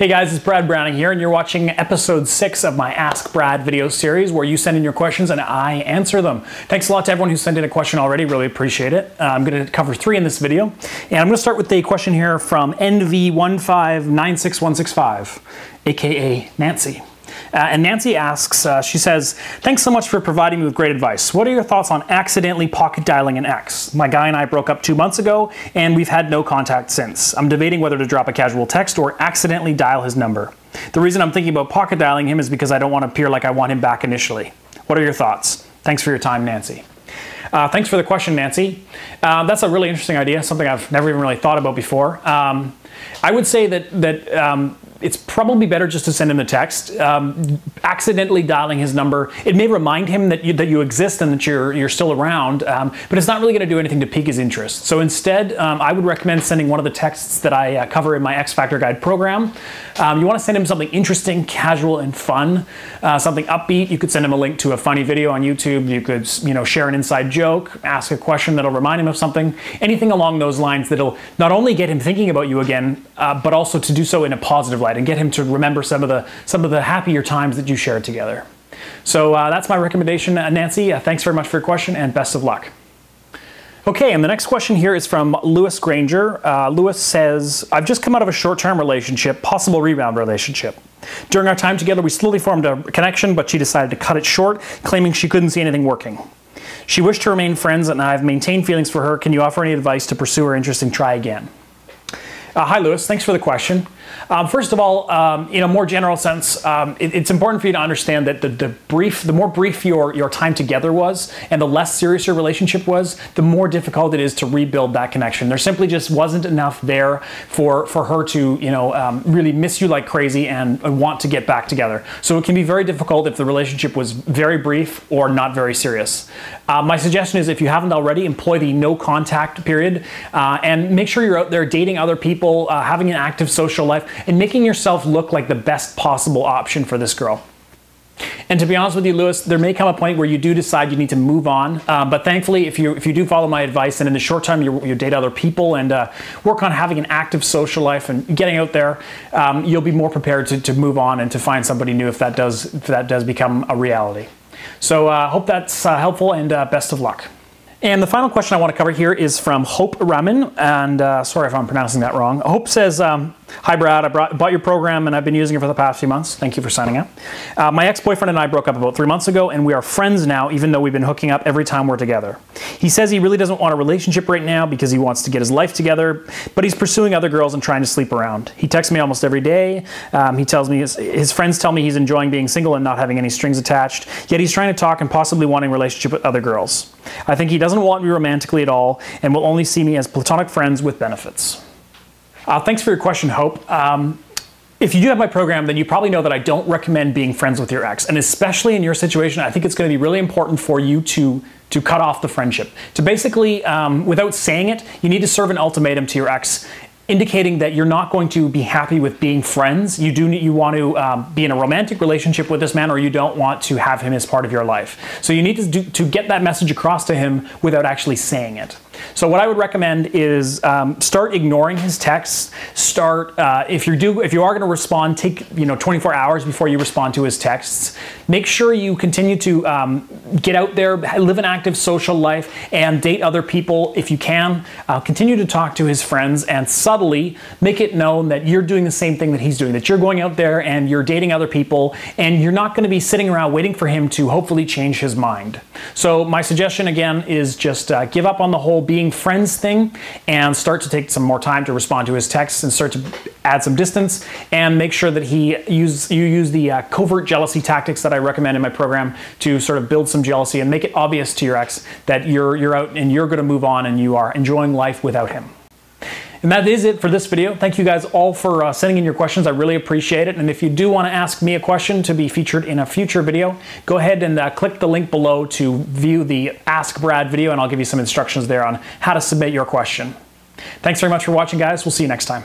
Hey guys, it's Brad Browning here, and you're watching episode 6 of my Ask Brad video series where you send in your questions and I answer them. Thanks a lot to everyone who sent in a question already, really appreciate it. I'm going to cover 3 in this video, and I'm going to start with a question here from NV1596165, aka Nancy. And Nancy asks, she says, thanks so much for providing me with great advice. What are your thoughts on accidentally pocket dialing an ex? My guy and I broke up 2 months ago, and we've had no contact since. I'm debating whether to drop a casual text or accidentally dial his number. The reason I'm thinking about pocket dialing him is because I don't want to appear like I want him back initially. What are your thoughts? Thanks for your time, Nancy. Thanks for the question, Nancy. That's a really interesting idea, something I've never even really thought about before. I would say that it's probably better just to send him the text. Accidentally dialing his number, it may remind him that you exist and that you're still around, but it's not really going to do anything to pique his interest. So instead, I would recommend sending one of the texts that I cover in my X Factor Guide program. You want to send him something interesting, casual, and fun, something upbeat. You could send him a link to a funny video on YouTube. You could, share an inside joke, ask a question that'll remind him of something, anything along those lines that'll not only get him thinking about you again, but also to do so in a positive light and get him to remember some of the happier times that you shared together. So that's my recommendation, Nancy. Thanks very much for your question and best of luck. Okay, and the next question here is from Grainger. Lewis says, I've just come out of a short-term relationship, possible rebound relationship. During our time together, we slowly formed a connection, but she decided to cut it short, claiming she couldn't see anything working. She wished to remain friends, and I've maintained feelings for her. Can you offer any advice to pursue her interest and try again? Hi, Lewis. Thanks for the question. First of all, in a more general sense, it's important for you to understand that the more brief your time together was and the less serious your relationship was, the more difficult it is to rebuild that connection. There simply just wasn't enough there for her to, really miss you like crazy and want to get back together. So it can be very difficult if the relationship was very brief or not very serious. My suggestion is, if you haven't already, employ the no contact period and make sure you're out there dating other people, having an active social life, and making yourself look like the best possible option for this girl. And to be honest with you, Lewis, there may come a point where you do decide you need to move on. But thankfully, if you do follow my advice and in the short time you date other people and work on having an active social life and getting out there, you'll be more prepared to move on and to find somebody new if that does become a reality. So hope that's helpful, and best of luck. And the final question I want to cover here is from Hope Raman, and sorry if I'm pronouncing that wrong. Hope says, hi Brad, I bought your program and I've been using it for the past few months. Thank you for signing up. My ex-boyfriend and I broke up about 3 months ago, and we are friends now, even though we've been hooking up every time we're together. He says he really doesn't want a relationship right now because he wants to get his life together, but he's pursuing other girls and trying to sleep around. He texts me almost every day. He tells me his friends tell me he's enjoying being single and not having any strings attached, yet he's trying to talk and possibly wanting a relationship with other girls. I think he doesn't want me romantically at all and will only see me as platonic friends with benefits. Thanks for your question, Hope. If you do have my program, then you probably know that I don't recommend being friends with your ex. And especially in your situation, I think it's going to be really important for you to cut off the friendship. To basically, without saying it, you need to serve an ultimatum to your ex, indicating that you're not going to be happy with being friends. You want to be in a romantic relationship with this man, or you don't want to have him as part of your life. So you need to get that message across to him without actually saying it. So what I would recommend is start ignoring his texts. If you are going to respond, take 24 hours before you respond to his texts. Make sure you continue to get out there, live an active social life, and date other people if you can. Continue to talk to his friends and subtly make it known that you're doing the same thing that he's doing, that you're going out there and you're dating other people, and you're not going to be sitting around waiting for him to hopefully change his mind. So my suggestion again is just give up on the whole being friends thing and start to take some more time to respond to his texts and start to add some distance, and make sure that you use the covert jealousy tactics that I recommend in my program to sort of build some jealousy and make it obvious to your ex that you're out and you're going to move on and you are enjoying life without him. And that is it for this video. Thank you guys all for sending in your questions. I really appreciate it. And if you do want to ask me a question to be featured in a future video, go ahead and click the link below to view the Ask Brad video, and I'll give you some instructions there on how to submit your question. Thanks very much for watching, guys. We'll see you next time.